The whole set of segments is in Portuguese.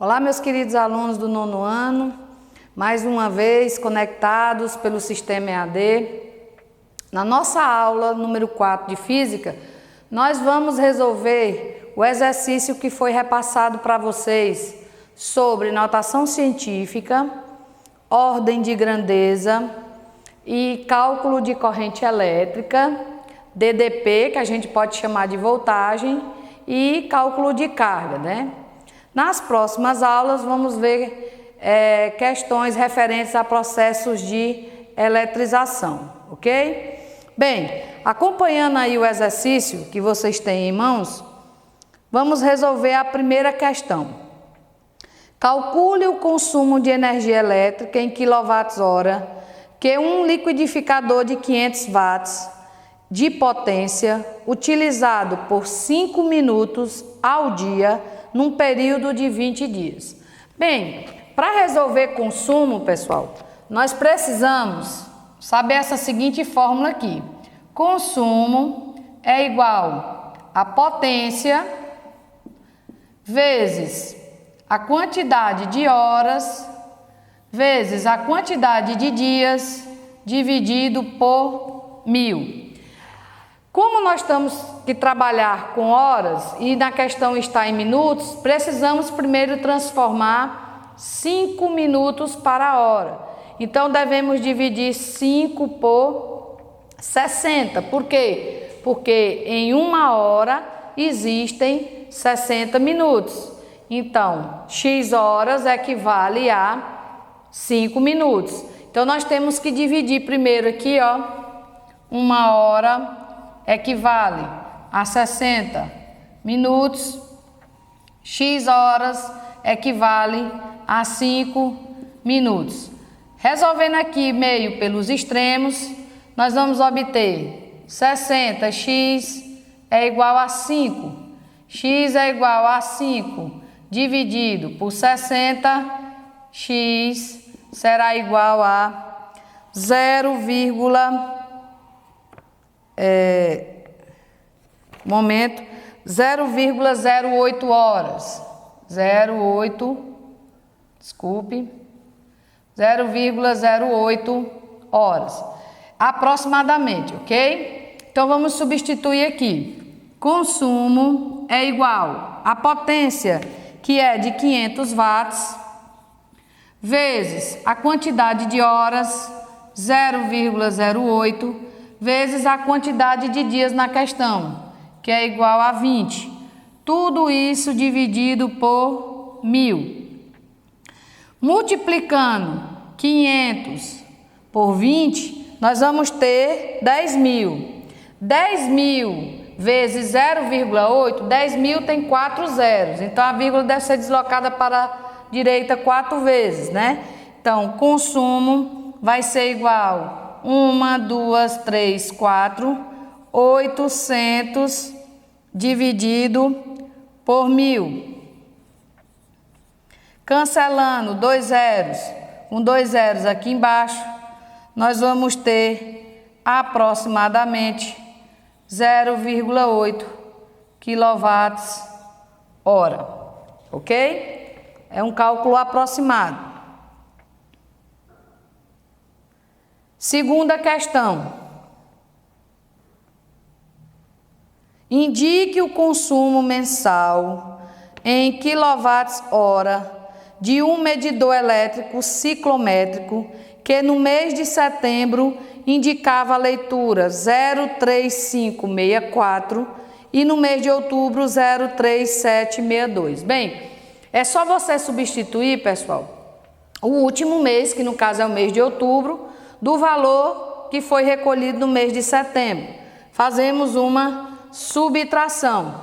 Olá, meus queridos alunos do 9º ano, mais uma vez conectados pelo Sistema EAD. Na nossa aula número 4 de Física, nós vamos resolver o exercício que foi repassado para vocês sobre notação científica, ordem de grandeza e cálculo de corrente elétrica, DDP, que a gente pode chamar de voltagem, e cálculo de carga, né? Nas próximas aulas vamos ver questões referentes a processos de eletrização, ok? Bem, acompanhando aí o exercício que vocês têm em mãos, vamos resolver a primeira questão. Calcule o consumo de energia elétrica em kWh que um liquidificador de 500 watts de potência utilizado por 5 minutos ao dia num período de 20 dias. Bem, para resolver consumo, pessoal, nós precisamos saber essa seguinte fórmula aqui. Consumo é igual a potência vezes a quantidade de horas vezes a quantidade de dias dividido por 1000. Como nós temos que trabalhar com horas e na questão está em minutos, precisamos primeiro transformar 5 minutos para a hora. Então, devemos dividir 5 por 60. Por quê? Porque em uma hora existem 60 minutos. Então, x horas equivale a 5 minutos. Então, nós temos que dividir primeiro aqui, ó, uma hora equivale a 60 minutos, x horas equivale a 5 minutos. Resolvendo aqui meio pelos extremos, nós vamos obter 60x é igual a 5. X é igual a 5 dividido por 60, x será igual a 0,08 horas. 0,08 horas. Aproximadamente, ok? Então, vamos substituir aqui. Consumo é igual a potência, que é de 500 watts, vezes a quantidade de horas, 0,08, vezes a quantidade de dias na questão, que é igual a 20. Tudo isso dividido por 1000. Multiplicando 500 por 20, nós vamos ter 10.000. 10.000 vezes 0,8, 10.000 tem 4 zeros. Então, a vírgula deve ser deslocada para a direita 4 vezes, né? Então, consumo vai ser igual 1, 2, 3, 4, 800 dividido por 1000. Cancelando 2 zeros, com 2 zeros aqui embaixo, nós vamos ter aproximadamente 0,8 kWh, ok? É um cálculo aproximado. Segunda questão. Indique o consumo mensal em kWh de um medidor elétrico ciclométrico que no mês de setembro indicava a leitura 03564 e no mês de outubro 03762. Bem, é só você substituir, pessoal, o último mês, que no caso é o mês de outubro, do valor que foi recolhido no mês de setembro. Fazemos uma subtração.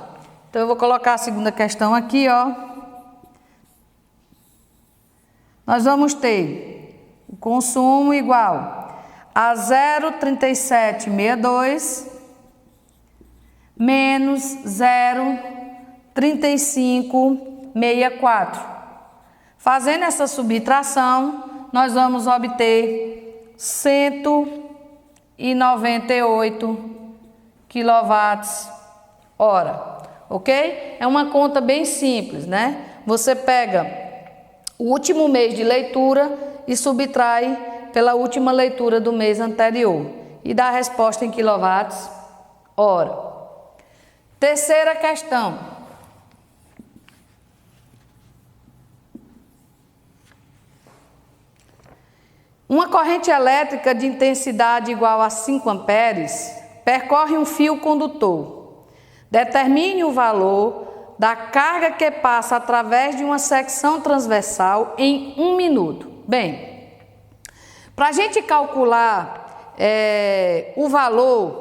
Então, eu vou colocar a segunda questão aqui, ó. Nós vamos ter o consumo igual a 0,3762 menos 0,3564. Fazendo essa subtração, nós vamos obter 198 kWh, ok? É uma conta bem simples, né? Você pega o último mês de leitura e subtrai pela última leitura do mês anterior. E dá a resposta em quilowatts hora. Terceira questão. Uma corrente elétrica de intensidade igual a 5 amperes percorre um fio condutor. Determine o valor da carga que passa através de uma secção transversal em 1 minuto. Bem, para a gente calcular o valor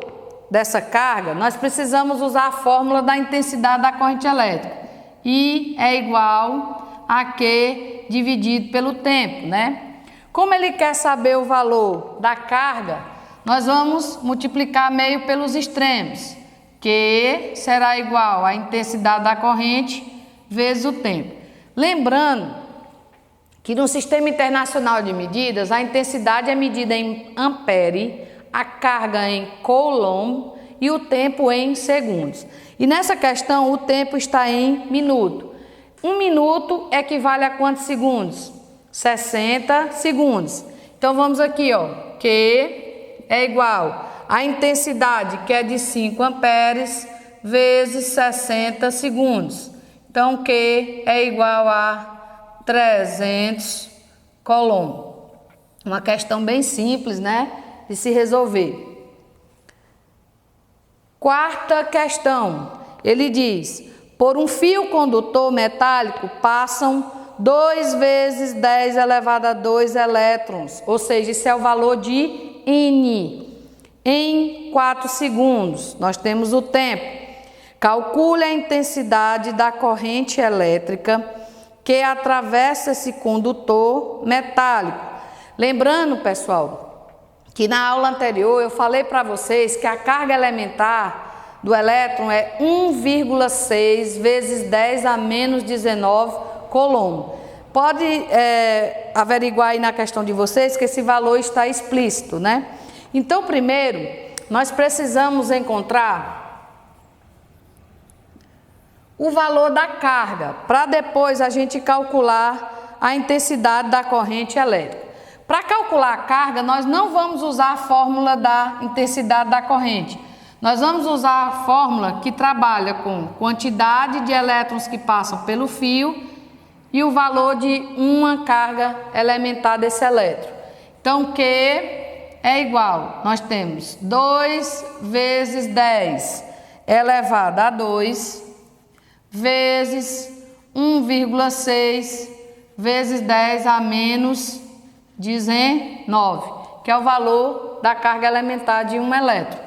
dessa carga, nós precisamos usar a fórmula da intensidade da corrente elétrica. I é igual a Q dividido pelo tempo, né? Como ele quer saber o valor da carga, nós vamos multiplicar meio pelos extremos, que será igual à intensidade da corrente vezes o tempo. Lembrando que no Sistema Internacional de Medidas, a intensidade é medida em ampere, a carga em coulomb e o tempo em segundos. E nessa questão, o tempo está em minuto. 1 minuto equivale a quantos segundos? 60 segundos. Então, vamos aqui, ó, Q é igual a intensidade, que é de 5 amperes, vezes 60 segundos. Então, Q é igual a 300 coulomb. Uma questão bem simples, né, de se resolver. Quarta questão, ele diz: por um fio condutor metálico passam 2 vezes 10 elevado a 2 elétrons, ou seja, isso é o valor de N. Em 4 segundos, nós temos o tempo. Calcule a intensidade da corrente elétrica que atravessa esse condutor metálico. Lembrando, pessoal, que na aula anterior eu falei para vocês que a carga elementar do elétron é 1,6 vezes 10 a menos 19 coulomb. Pode averiguar aí na questão de vocês que esse valor está explícito, né? Então, primeiro, nós precisamos encontrar o valor da carga, para depois a gente calcular a intensidade da corrente elétrica. Para calcular a carga, nós não vamos usar a fórmula da intensidade da corrente. Nós vamos usar a fórmula que trabalha com quantidade de elétrons que passam pelo fio e o valor de uma carga elementar desse elétron. Então, Q é igual, nós temos 2 vezes 10 elevado a 2 vezes 1,6 vezes 10 a menos 19, que é o valor da carga elementar de um elétron.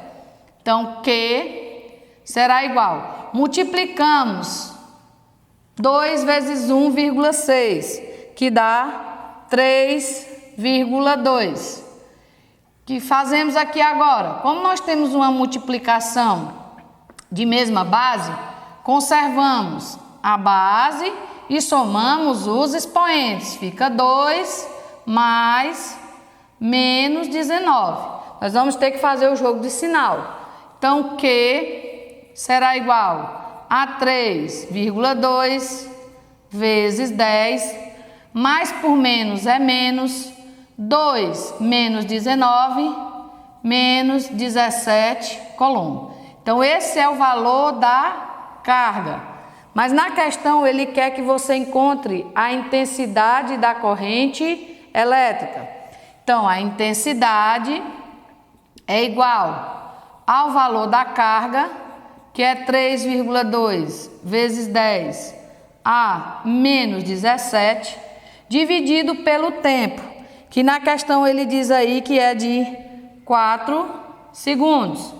Então, Q será igual, multiplicamos 2 vezes 1,6, que dá 3,2. Que fazemos aqui agora? Como nós temos uma multiplicação de mesma base, conservamos a base e somamos os expoentes. Fica 2 mais menos 19. Nós vamos ter que fazer o jogo de sinal. Então, Q será igual a 3,2 vezes 10, mais por menos é menos, 2 menos 19, menos 17 coulomb. Então, esse é o valor da carga. Mas na questão ele quer que você encontre a intensidade da corrente elétrica. Então, a intensidade é igual ao valor da carga, que é 3,2 vezes 10 a menos 17, dividido pelo tempo, que na questão ele diz aí que é de 4 segundos.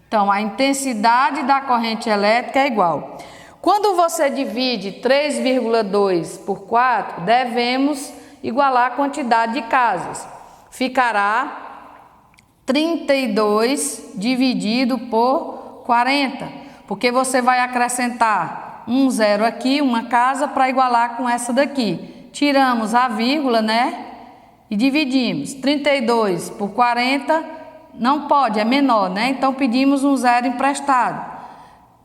Então, a intensidade da corrente elétrica é igual. Quando você divide 3,2 por 4, devemos igualar a quantidade de casas. Ficará 32 dividido por 40, porque você vai acrescentar um zero aqui, uma casa, para igualar com essa daqui. Tiramos a vírgula, né? E dividimos. 32 por 40 não pode, é menor, né? Então pedimos um zero emprestado.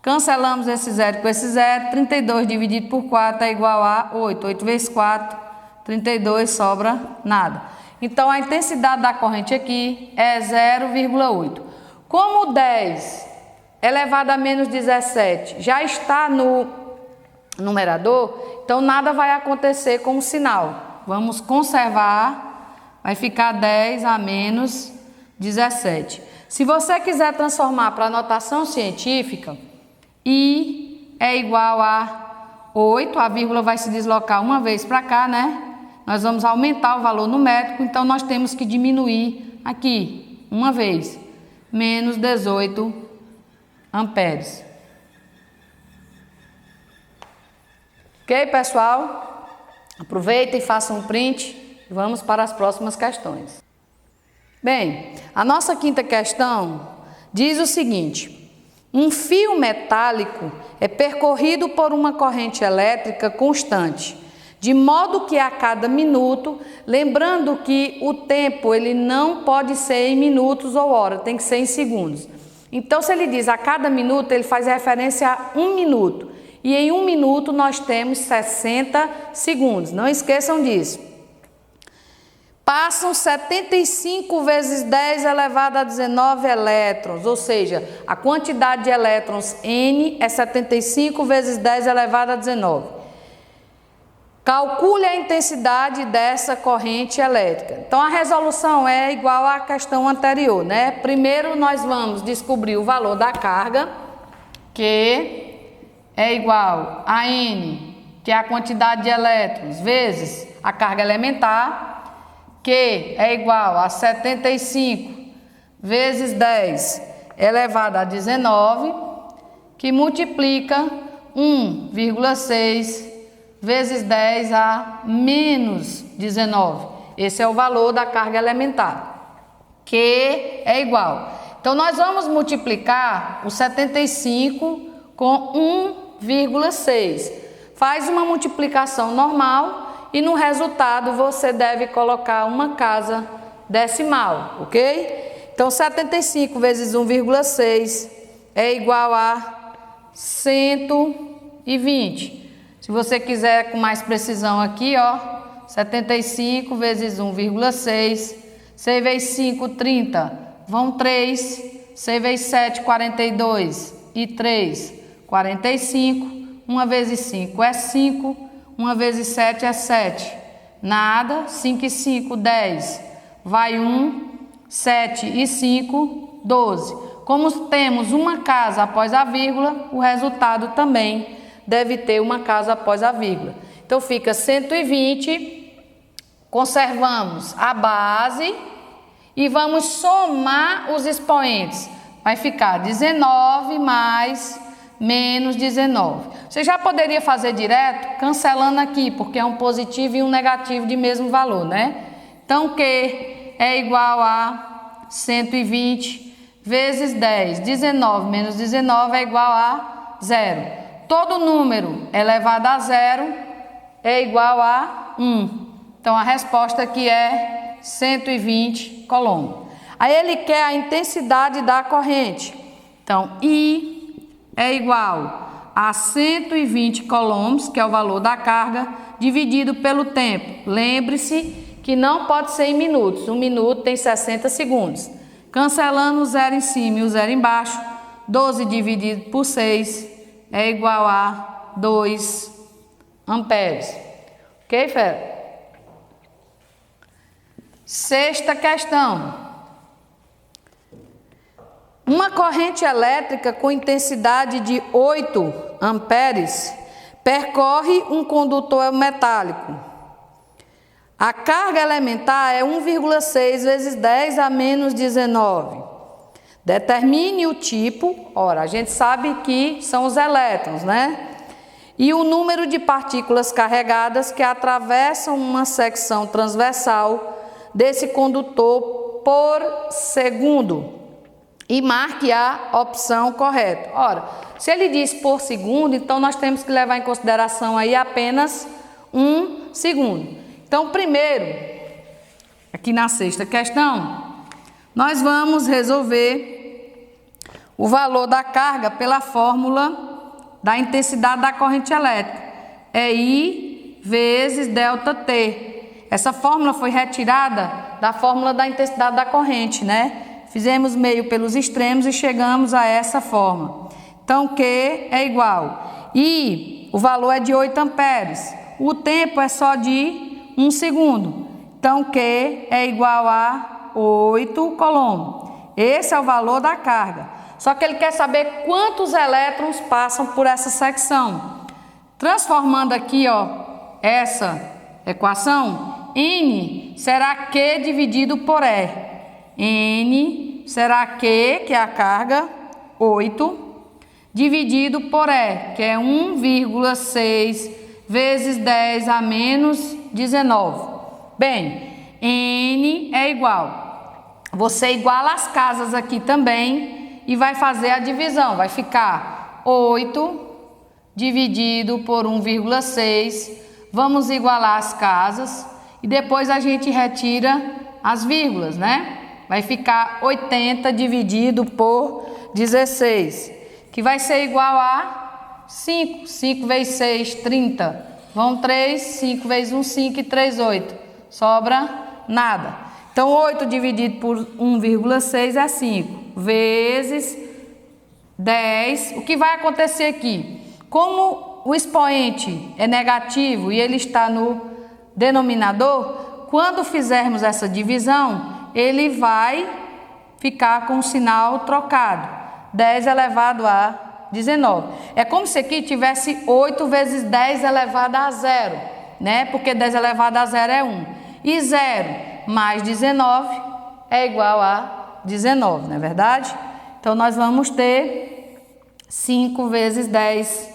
Cancelamos esse zero com esse zero. 32 dividido por 4 é igual a 8. 8 vezes 4, 32 sobra nada. Então, a intensidade da corrente aqui é 0,8. Como 10 elevado a menos 17 já está no numerador, então nada vai acontecer com o sinal. Vamos conservar, vai ficar 10 a menos 17. Se você quiser transformar para a notação científica, I é igual a 8, a vírgula vai se deslocar uma vez para cá, né? Nós vamos aumentar o valor numérico, então nós temos que diminuir aqui, uma vez, menos 18 amperes. Ok, pessoal? Aproveita e faça um print e vamos para as próximas questões. Bem, a nossa quinta questão diz o seguinte: um fio metálico é percorrido por uma corrente elétrica constante, de modo que a cada minuto, lembrando que o tempo ele não pode ser em minutos ou hora, tem que ser em segundos. Então, se ele diz a cada minuto, ele faz referência a 1 minuto. E em 1 minuto nós temos 60 segundos. Não esqueçam disso. Passam 75 vezes 10 elevado a 19 elétrons, ou seja, a quantidade de elétrons N é 75 vezes 10 elevado a 19. Calcule a intensidade dessa corrente elétrica. Então, a resolução é igual à questão anterior, né? Primeiro, nós vamos descobrir o valor da carga, que é igual a N, que é a quantidade de elétrons, vezes a carga elementar, que é igual a 75 vezes 10 elevado a 19, que multiplica 1,6 vezes 10 a menos 19. Esse é o valor da carga elementar, que é igual. Então, nós vamos multiplicar o 75 com 1,6. Faz uma multiplicação normal e no resultado você deve colocar uma casa decimal, ok? Então, 75 vezes 1,6 é igual a 120. Se você quiser com mais precisão aqui, ó, 75 vezes 1,6, 6 vezes 5, 30, vão 3, 6 vezes 7, 42, e 3, 45, 1 vezes 5 é 5, 1 vezes 7 é 7, nada, 5 e 5, 10, vai 1, 7 e 5, 12. Como temos uma casa após a vírgula, o resultado também deve ter uma casa após a vírgula. Então, fica 120, conservamos a base e vamos somar os expoentes. Vai ficar 19 mais menos 19. Você já poderia fazer direto, cancelando aqui, porque é um positivo e um negativo de mesmo valor, né? Então, Q é igual a 120 vezes 10. 19 menos 19 é igual a 0. Todo número elevado a 0 é igual a 1. Então, a resposta aqui é 120 coulombs. Aí, ele quer a intensidade da corrente. Então, I é igual a 120 coulombs, que é o valor da carga, dividido pelo tempo. Lembre-se que não pode ser em minutos. 1 minuto tem 60 segundos. Cancelando o 0 em cima e o 0 embaixo, 12 dividido por 6 é igual a 2 amperes. Ok, fera? Sexta questão. Uma corrente elétrica com intensidade de 8 amperes percorre um condutor metálico. A carga elementar é 1,6 vezes 10 a menos 19. Determine o tipo, ora, a gente sabe que são os elétrons, né? E o número de partículas carregadas que atravessam uma secção transversal desse condutor por segundo. E marque a opção correta. Ora, se ele diz por segundo, então nós temos que levar em consideração aí apenas 1 segundo. Então, primeiro, aqui na sexta questão, nós vamos resolver o valor da carga pela fórmula da intensidade da corrente elétrica. É I vezes delta T. Essa fórmula foi retirada da fórmula da intensidade da corrente, né? Fizemos meio pelos extremos e chegamos a essa forma. Então, Q é igual. E o valor é de 8 amperes. O tempo é só de 1 segundo. Então, Q é igual a 8 coulomb. Esse é o valor da carga. Só que ele quer saber quantos elétrons passam por essa secção. Transformando aqui, ó, essa equação, N será Q dividido por E. N será Q, que é a carga, 8, dividido por E, que é 1,6 vezes 10 a menos 19. Bem, N é igual. Você iguala as casas aqui também e vai fazer a divisão. Vai ficar 8 dividido por 1,6. Vamos igualar as casas e depois a gente retira as vírgulas, né? Vai ficar 80 dividido por 16, que vai ser igual a 5. 5 vezes 6, 30. Vão 3, 5 vezes 1, 5 e 3, 8. Sobra nada. Então, 8 dividido por 1,6 é 5. Vezes 10. O que vai acontecer aqui? Como o expoente é negativo e ele está no denominador, quando fizermos essa divisão, ele vai ficar com o sinal trocado. 10 elevado a 19. É como se aqui tivesse 8 vezes 10 elevado a 0, né? Porque 10 elevado a 0 é 1. E 0 mais 19 é igual a 19, não é verdade? Então, nós vamos ter 5 vezes 10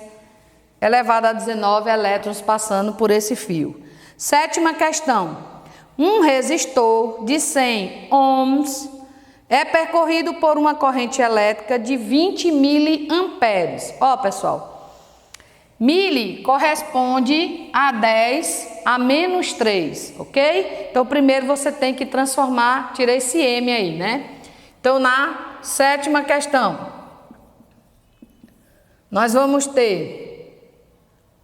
elevado a 19 elétrons passando por esse fio. Sétima questão. Um resistor de 100 ohms é percorrido por uma corrente elétrica de 20 miliamperes. Ó, pessoal, mili corresponde a 10 a menos 3, ok? Então, primeiro você tem que transformar, tira esse M aí, né? Então, na sétima questão, nós vamos ter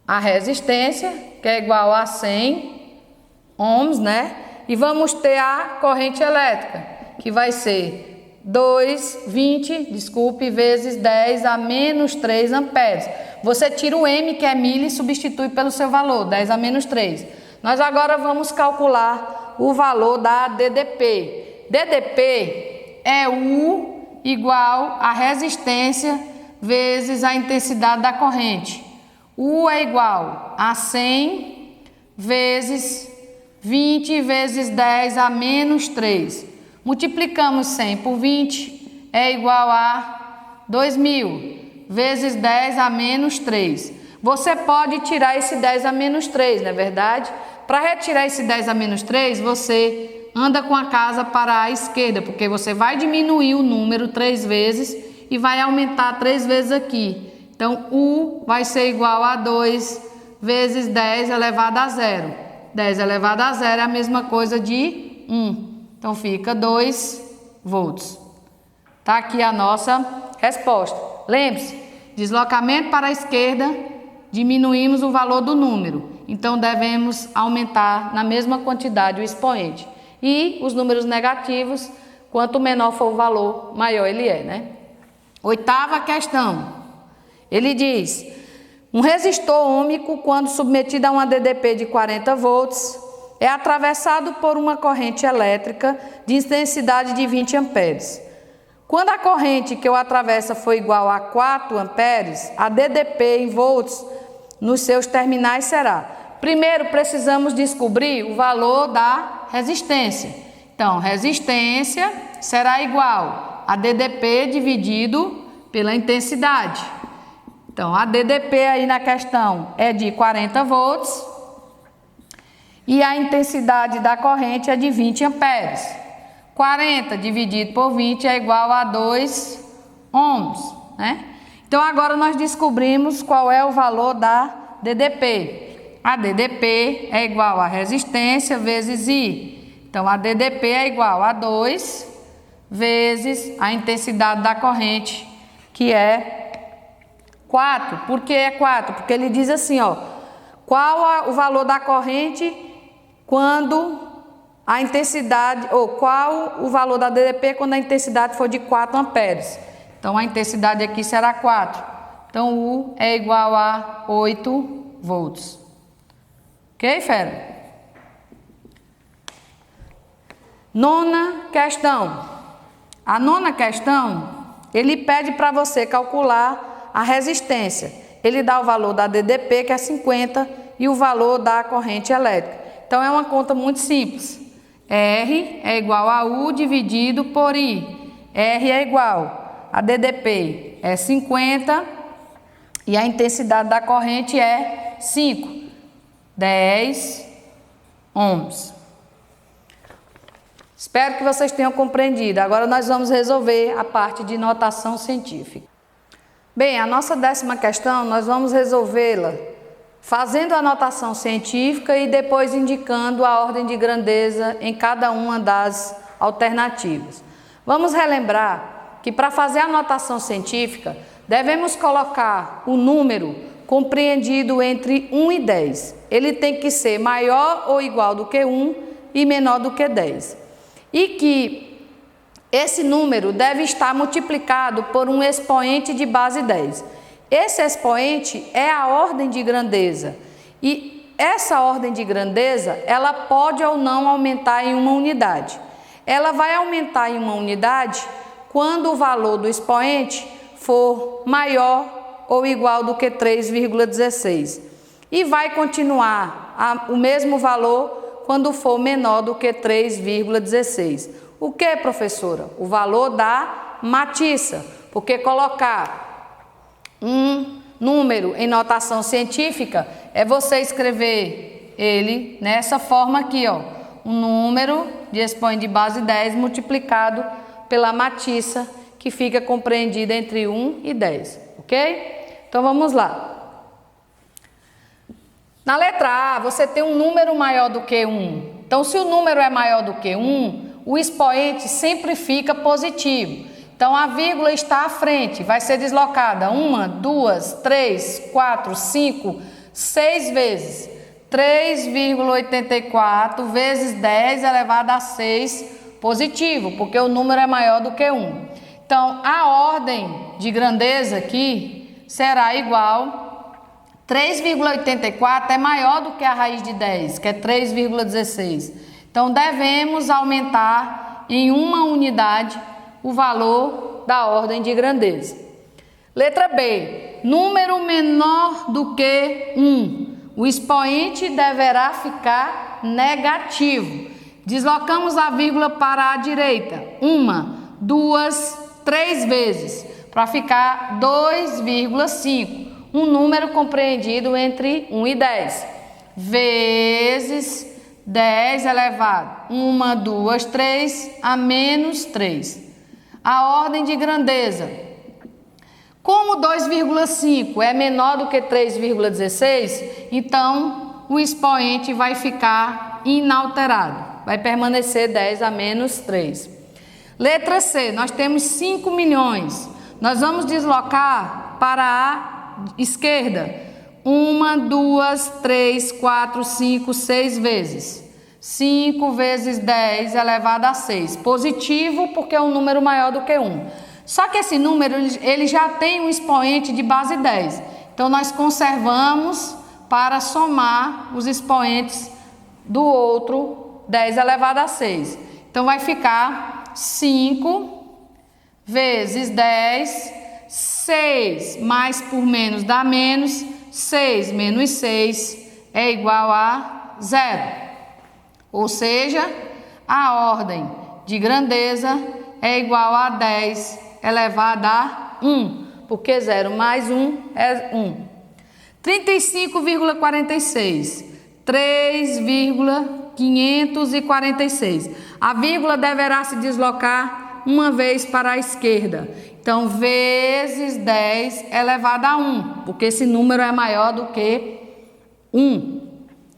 a resistência, que é igual a 100 ohms, né? E vamos ter a corrente elétrica, que vai ser 20 vezes 10 a menos 3 amperes. Você tira o M, que é mili, e substitui pelo seu valor, 10 a menos 3. Nós agora vamos calcular o valor da DDP. DDP é U igual a resistência vezes a intensidade da corrente. U é igual a 100 vezes 20 vezes 10 a menos 3. Multiplicamos 100 por 20, é igual a 2.000 vezes 10 a menos 3. Você pode tirar esse 10 a menos 3, não é verdade? Para retirar esse 10 a menos 3, você anda com a casa para a esquerda, porque você vai diminuir o número 3 vezes e vai aumentar 3 vezes aqui. Então, U vai ser igual a 2 vezes 10 elevado a 0. 10 elevado a 0 é a mesma coisa de 1. Então, fica 2 volts. Tá aqui a nossa resposta. Lembre-se, deslocamento para a esquerda, diminuímos o valor do número. Então, devemos aumentar na mesma quantidade o expoente. E os números negativos, quanto menor for o valor, maior ele é, né? Oitava questão. Ele diz: um resistor ohmico, quando submetido a uma DDP de 40 volts, é atravessado por uma corrente elétrica de intensidade de 20 amperes. Quando a corrente que o atravessa for igual a 4 amperes, a DDP em volts nos seus terminais será. Primeiro, precisamos descobrir o valor da resistência. Então, resistência será igual a DDP dividido pela intensidade. Então, a DDP aí na questão é de 40 volts e a intensidade da corrente é de 20 amperes. 40 dividido por 20 é igual a 2 ohms, né? Então, agora nós descobrimos qual é o valor da DDP. A DDP é igual a resistência vezes I. Então, a DDP é igual a 2 vezes a intensidade da corrente, que é 4. Por que é 4? Porque ele diz assim, ó, qual o valor da corrente quando a intensidade, ou qual o valor da DDP quando a intensidade for de 4 amperes. Então, a intensidade aqui será 4. Então, U é igual a 8 volts. Ok, fera? Nona questão. A nona questão, ele pede para você calcular a resistência. Ele dá o valor da DDP, que é 50, e o valor da corrente elétrica. Então, é uma conta muito simples. R é igual a U dividido por I. R é igual a DDP é 50 e a intensidade da corrente é 5. 10 ohms. Espero que vocês tenham compreendido. Agora nós vamos resolver a parte de notação científica. Bem, a nossa 10ª questão nós vamos resolvê-la fazendo a notação científica e depois indicando a ordem de grandeza em cada uma das alternativas. Vamos relembrar que para fazer a notação científica devemos colocar o número compreendido entre 1 e 10. Ele tem que ser maior ou igual do que 1 e menor do que 10. E que esse número deve estar multiplicado por um expoente de base 10. Esse expoente é a ordem de grandeza. E essa ordem de grandeza, ela pode ou não aumentar em uma unidade. Ela vai aumentar em uma unidade quando o valor do expoente for maior ou igual do que 3,16. E vai continuar o mesmo valor quando for menor do que 3,16. O que, professora? O valor da matiça, porque colocar um número em notação científica é você escrever ele nessa forma aqui, ó. Um número de expoente de base 10 multiplicado pela matiça, que fica compreendida entre 1 e 10, ok? Então vamos lá. Na letra A, você tem um número maior do que 1. Então, se o número é maior do que 1, o expoente sempre fica positivo. Então, a vírgula está à frente, vai ser deslocada 1, 2, 3, 4, 5, 6 vezes. 3,84 vezes 10 elevado a 6 positivo, porque o número é maior do que 1. Então, a ordem de grandeza aqui será igual, 3,84 é maior do que a raiz de 10, que é 3,16. Então, devemos aumentar em uma unidade o valor da ordem de grandeza. Letra B, número menor do que 1. O expoente deverá ficar negativo. Deslocamos a vírgula para a direita. 1, 2, 3 vezes, para ficar 2,5. Um número compreendido entre 1 e 10. Vezes 10 elevado. 1, 2, 3 a menos 3. A ordem de grandeza. Como 2,5 é menor do que 3,16, então o expoente vai ficar inalterado. Vai permanecer 10 a menos 3. Letra C, nós temos 5 milhões. Nós vamos deslocar para a esquerda. 1, 2, 3, 4, 5, 6 vezes. 5 vezes 10 elevado a 6. Positivo porque é um número maior do que 1. Só que esse número ele já tem um expoente de base 10. Então, nós conservamos para somar os expoentes do outro 10 elevado a 6. Então, vai ficar 5 vezes 10, 6 mais por menos dá menos, 6 menos 6 é igual a 0. Ou seja, a ordem de grandeza é igual a 10 elevado a 1, porque 0 mais 1 é 1. 35,46, 3,546. A vírgula deverá se deslocar uma vez para a esquerda. Então, vezes 10 elevado a 1, porque esse número é maior do que 1.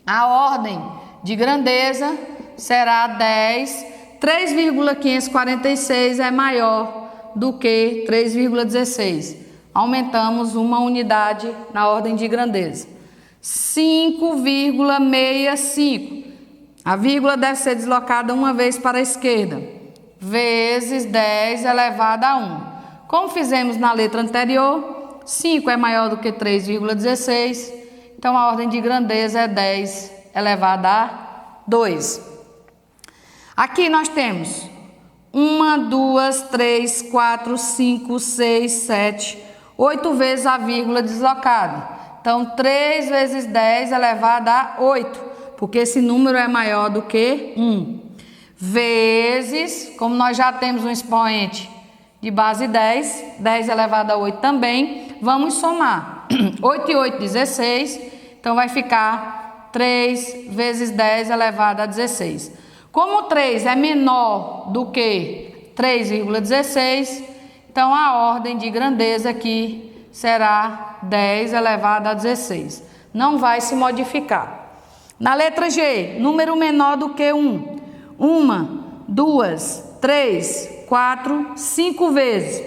A ordem de grandeza será 10. 3,546 é maior do que 3,16. Aumentamos uma unidade na ordem de grandeza. 5,65. A vírgula deve ser deslocada uma vez para a esquerda, vezes 10 elevado a 1. Como fizemos na letra anterior, 5 é maior do que 3,16, então a ordem de grandeza é 10 elevado a 2. Aqui nós temos 1, 2, 3, 4, 5, 6, 7, 8 vezes a vírgula deslocada. Então, 3 vezes 10 elevado a 8, porque esse número é maior do que 1. Vezes, como nós já temos um expoente de base 10, 10 elevado a 8 também, vamos somar. 8 e 8, 16, então vai ficar 3 vezes 10 elevado a 16. Como 3 é menor do que 3,16, então a ordem de grandeza aqui será 10 elevado a 16. Não vai se modificar. Na letra G, número menor do que 1. 1, 2, 3, 4, 5 vezes.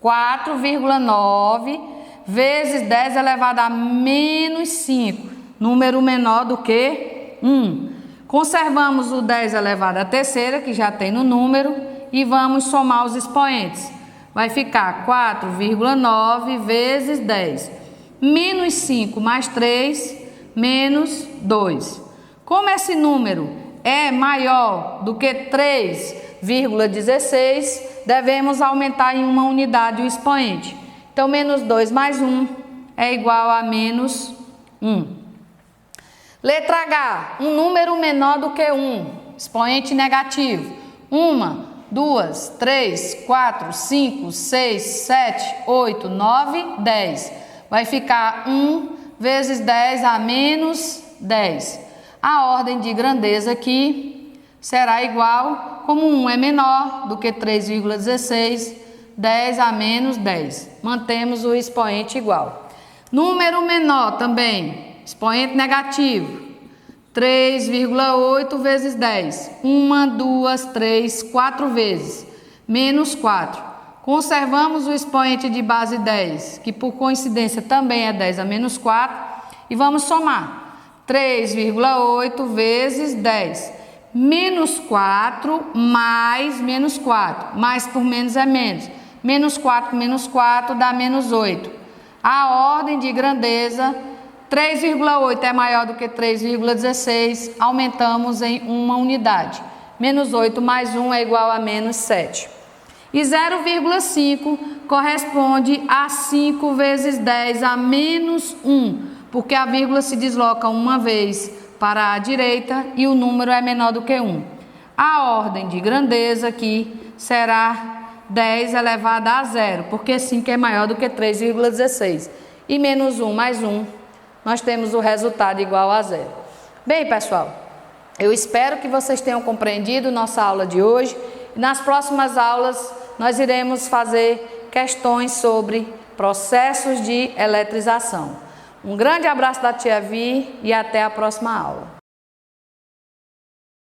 4,9 vezes 10 elevado a menos 5. Número menor do que 1. Conservamos o 10 elevado à terceira, que já tem no número, e vamos somar os expoentes. Vai ficar 4,9 vezes 10. Menos 5 mais 3, menos 2. Como esse número é maior do que 3,16, devemos aumentar em uma unidade o expoente. Então, menos 2 mais 1 é igual a menos 1. Letra H, um número menor do que 1, expoente negativo. 1, 2, 3, 4, 5, 6, 7, 8, 9, 10. Vai ficar 1 vezes 10 a menos 10. A ordem de grandeza aqui será igual, como 1 é menor do que 3,16, 10 a menos 10. Mantemos o expoente igual. Número menor também, expoente negativo, 3,8 vezes 10. 1, 2, 3, 4 vezes. Menos 4. Conservamos o expoente de base 10, que por coincidência também é 10 a menos 4. E vamos somar. 3,8 vezes 10. Menos 4 mais menos 4. Mais por menos é menos. Menos 4 dá menos 8. A ordem de grandeza, 3,8 é maior do que 3,16, aumentamos em uma unidade. Menos 8 mais 1 é igual a menos 7. E 0,5 corresponde a 5 vezes 10 a menos 1, porque a vírgula se desloca uma vez para a direita e o número é menor do que 1. A ordem de grandeza aqui será 10 elevado a 0, porque 5 é maior do que 3,16. E menos 1 mais 1, nós temos o resultado igual a 0. Bem, pessoal, eu espero que vocês tenham compreendido nossa aula de hoje. Nas próximas aulas, nós iremos fazer questões sobre processos de eletrização. Um grande abraço da tia Vi e até a próxima aula.